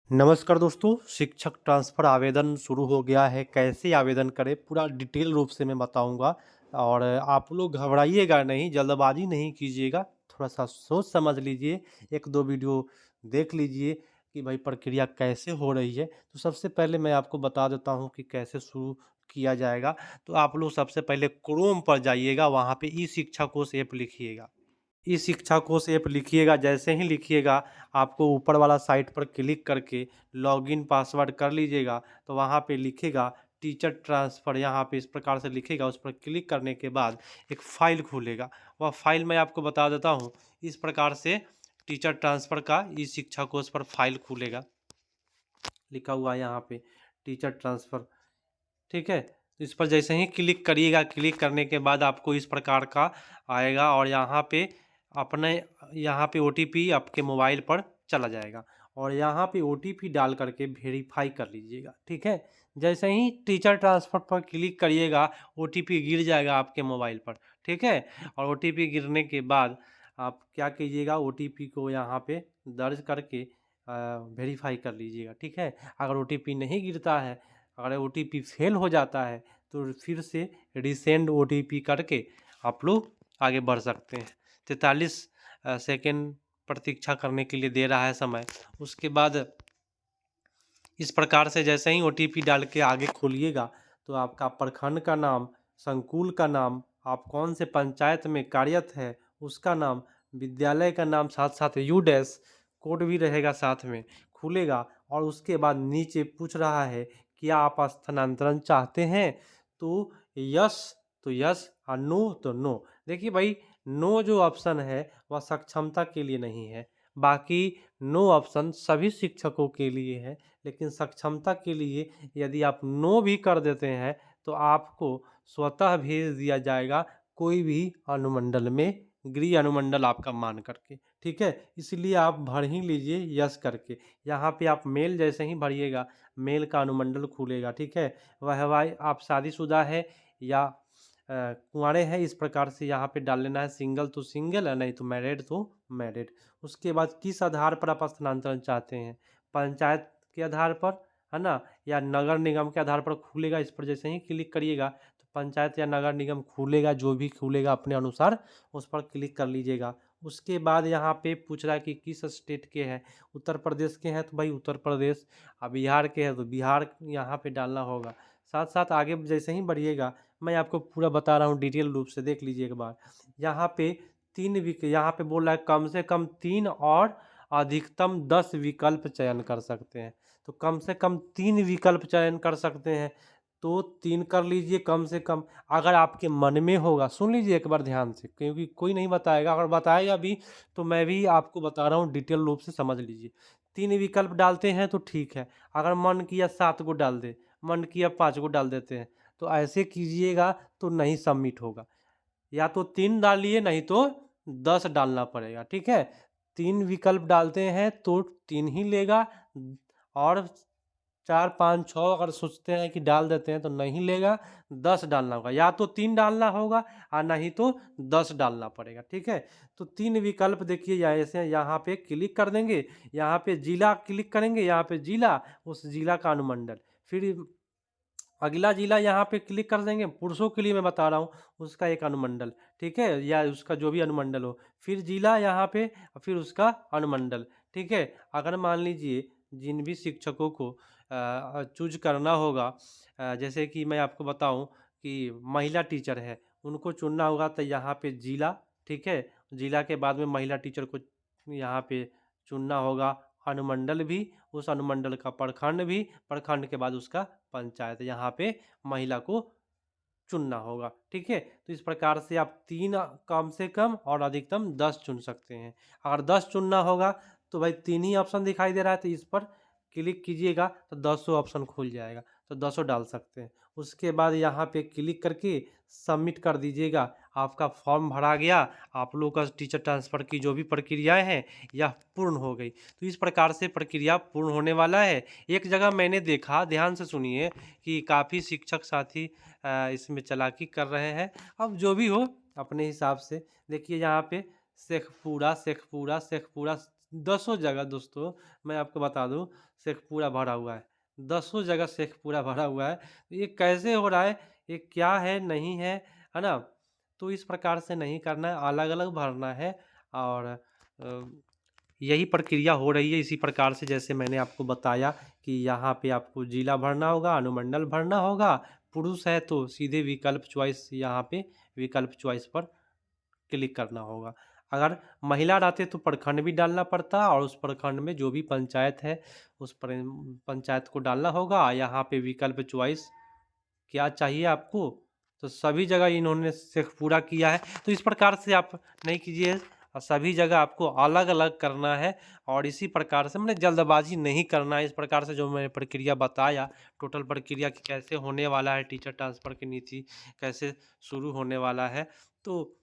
नमस्कार दोस्तों, शिक्षक ट्रांसफ़र आवेदन शुरू हो गया है। कैसे आवेदन करें पूरा डिटेल रूप से मैं बताऊँगा और आप लोग घबराइएगा नहीं, जल्दबाज़ी नहीं कीजिएगा, थोड़ा-सा सोच समझ लीजिए, 1-2 वीडियो देख लीजिए कि भाई प्रक्रिया कैसे हो रही है। तो सबसे पहले मैं आपको बता देता हूँ कि कैसे शुरू किया जाएगा। तो आप लोग सबसे पहले क्रोम पर जाइएगा, वहाँ पे ई-शिक्षा कोश ऐप लिखिएगा। ई शिक्षा कोश ऐप लिखिएगा, जैसे ही लिखिएगा आपको ऊपर वाला साइट पर क्लिक करके लॉगिन पासवर्ड कर लीजिएगा। तो वहाँ पे लिखेगा टीचर ट्रांसफ़र, यहाँ पे इस प्रकार से लिखेगा, उस पर क्लिक करने के बाद एक फ़ाइल खुलेगा। वह फ़ाइल मैं आपको बता देता हूँ, इस प्रकार से टीचर ट्रांसफ़र का ई शिक्षा कोश पर फ़ाइल खुलेगा। लिखा हुआ है यहाँ पे टीचर ट्रांसफ़र, ठीक है? तो इस पर जैसे ही क्लिक करिएगा, क्लिक करने के बाद आपको इस प्रकार का आएगा और यहाँ पे अपने यहाँ पे ओटीपी आपके मोबाइल पर चला जाएगा और यहाँ पे ओटीपी डाल करके वेरीफाई कर लीजिएगा, ठीक है? जैसे ही टीचर ट्रांसफ़र पर क्लिक करिएगा, ओटीपी गिर जाएगा आपके मोबाइल पर, ठीक है? और ओटीपी गिरने के बाद आप क्या कीजिएगा, ओटीपी को यहाँ पे दर्ज करके वेरीफाई कर लीजिएगा, ठीक है? अगर ओटीपी नहीं गिरता है, अगर ओटीपी फेल हो जाता है तो फिर से रीसेंड ओटीपी करके आप लोग आगे बढ़ सकते हैं। 43 सेकंड प्रतीक्षा करने के लिए दे रहा है समय। उसके बाद इस प्रकार से जैसे ही ओटीपी डाल के आगे खोलिएगा तो आपका प्रखंड का नाम, संकुल का नाम, आप कौन से पंचायत में कार्यरत है उसका नाम, विद्यालय का नाम, साथ-साथ यू डैश कोड भी रहेगा साथ में, खुलेगा और उसके बाद नीचे पूछ रहा है क्या आप स्थानांतरण चाहते हैं? तो यस तो यस और नो तो नो। देखिए भाई, नो जो ऑप्शन है वह सक्षमता के लिए नहीं है, बाकी नो ऑप्शन सभी शिक्षकों के लिए है। लेकिन सक्षमता के लिए यदि आप नो भी कर देते हैं तो आपको स्वतः भेज दिया जाएगा कोई भी अनुमंडल में, गृह अनुमंडल आपका मान करके, ठीक है? इसलिए आप भर ही लीजिए यस करके। यहाँ पे आप मेल जैसे ही भरिएगा, मेल का अनुमंडल खुलेगा, ठीक है? वह भाई आप शादीशुदा है या कुँवारे हैं, इस प्रकार से यहाँ पे डाल लेना है, सिंगल तो सिंगल, नहीं तो मैरिड तो मैरिड। उसके बाद किस आधार पर आप स्थानांतरण चाहते हैं? पंचायत के आधार पर, है ना? या नगर निगम के आधार पर खुलेगा, इस पर जैसे ही क्लिक करिएगा तो पंचायत या नगर निगम खुलेगा, जो भी खुलेगा अपने अनुसार उस पर क्लिक कर लीजिएगा। उसके बाद यहाँ पे पूछ रहा है कि किस स्टेट के हैं, उत्तर प्रदेश के हैं तो भाई उत्तर प्रदेश, बिहार के हैं तो बिहार यहाँ पे डालना होगा। साथ-साथ आगे जैसे ही बढ़िएगा, मैं आपको पूरा बता रहा हूँ डिटेल रूप से, देख लीजिए एक बार। यहाँ पे 3 यहाँ पे बोल रहा है कम से कम 3 और अधिकतम 10 विकल्प चयन कर सकते हैं। तो कम से कम 3 विकल्प चयन कर सकते हैं, तो 3 कर लीजिए कम से कम। अगर आपके मन में होगा, सुन लीजिए एक बार ध्यान से, क्योंकि कोई नहीं बताएगा, अगर बताएगा भी तो मैं भी आपको बता रहा हूँ, डिटेल रूप से समझ लीजिए। 3 विकल्प डालते हैं तो ठीक है, अगर मन किया 7 को डाल दें, मन किया 5 को डाल देते हैं, तो ऐसे कीजिएगा तो नहीं सबमिट होगा। या तो 3 डालिए, नहीं तो 10 डालना पड़ेगा, ठीक है? 3 विकल्प डालते हैं तो 3 ही लेगा और 4, 5, 6 अगर सोचते हैं कि डाल देते हैं तो नहीं लेगा, 10 डालना होगा। या तो 3 डालना होगा और नहीं तो 10 डालना पड़ेगा, ठीक है? तो 3 विकल्प देखिए, या ऐसे यहाँ पे क्लिक कर देंगे, यहाँ पे जिला क्लिक करेंगे, यहाँ पे जिला, उस जिला का अनुमंडल। फिर अगला जिला यहाँ पे क्लिक कर देंगे, पुरुषों के लिए मैं बता रहा हूँ, उसका एक अनुमंडल, ठीक है? या उसका जो भी अनुमंडल हो, फिर जिला यहाँ पे, फिर उसका अनुमंडल, ठीक है? अगर मान लीजिए जिन भी शिक्षकों को चूज़ करना होगा, जैसे कि मैं आपको बताऊँ कि महिला टीचर है, उनको चुनना होगा तो यहाँ पे जिला, ठीक है? जिला के बाद में महिला टीचर को यहाँ पे चुनना होगा, अनुमंडल भी, उस अनुमंडल का प्रखंड भी, प्रखंड के बाद उसका पंचायत, यहाँ पे महिला को चुनना होगा, ठीक है? तो इस प्रकार से आप 3 कम से कम और अधिकतम 10 चुन सकते हैं। अगर 10 चुनना होगा तो भाई 3 ही ऑप्शन दिखाई दे रहा है, तो इस पर क्लिक कीजिएगा तो 10 ऑप्शन खुल जाएगा, तो 10 डाल सकते हैं। उसके बाद यहाँ पे क्लिक करके सबमिट कर दीजिएगा, आपका फॉर्म भरा गया, आप लोगों का टीचर ट्रांसफ़र की जो भी प्रक्रियाएँ हैं, यह पूर्ण हो गई। तो इस प्रकार से प्रक्रिया पूर्ण होने वाला है। एक जगह मैंने देखा, ध्यान से सुनिए, कि काफ़ी शिक्षक साथी इसमें चालाकी कर रहे हैं। अब जो भी हो अपने हिसाब से देखिए, यहाँ पे शेखपुरा शेखपुरा शेखपुरा 10 जगह दोस्तों मैं आपको बता दूं शेखपुरा भरा हुआ है। 10 जगह शेखपुरा भरा हुआ है। ये कैसे हो रहा है, ये क्या है नहीं है ना? तो इस प्रकार से नहीं करना है, अलग अलग भरना है। और यही प्रक्रिया हो रही है इसी प्रकार से, जैसे मैंने आपको बताया कि यहाँ पे आपको जिला भरना होगा, अनुमंडल भरना होगा। पुरुष है तो सीधे विकल्प चॉइस, यहाँ पे विकल्प चॉइस पर क्लिक करना होगा। अगर महिला रहते तो प्रखंड भी डालना पड़ता, और उस प्रखंड में जो भी पंचायत है उस पंचायत को डालना होगा। यहाँ पे विकल्प चॉइस क्या चाहिए आपको, तो सभी जगह इन्होंने शेखपुरा किया है। तो इस प्रकार से आप नहीं कीजिए, सभी जगह आपको अलग अलग करना है। और इसी प्रकार से मैंने जल्दबाजी नहीं करना है। इस प्रकार से जो मैंने प्रक्रिया बताया, टोटल प्रक्रिया कि कैसे होने वाला है, टीचर ट्रांसफ़र की नीति कैसे शुरू होने वाला है, तो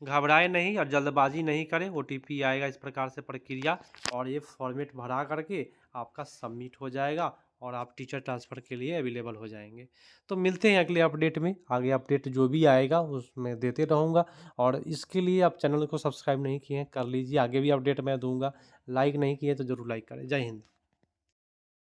घबराए नहीं और जल्दबाजी नहीं करें। ओटीपी आएगा इस प्रकार से प्रक्रिया, और ये फॉर्मेट भरा करके आपका सबमिट हो जाएगा और आप टीचर ट्रांसफ़र के लिए अवेलेबल हो जाएंगे। तो मिलते हैं अगले अपडेट में। आगे अपडेट जो भी आएगा उसमें देते रहूँगा। और इसके लिए आप चैनल को सब्सक्राइब नहीं किए हैं कर लीजिए, आगे भी अपडेट मैं दूंगा। लाइक नहीं किए तो ज़रूर लाइक करें। जय हिंद।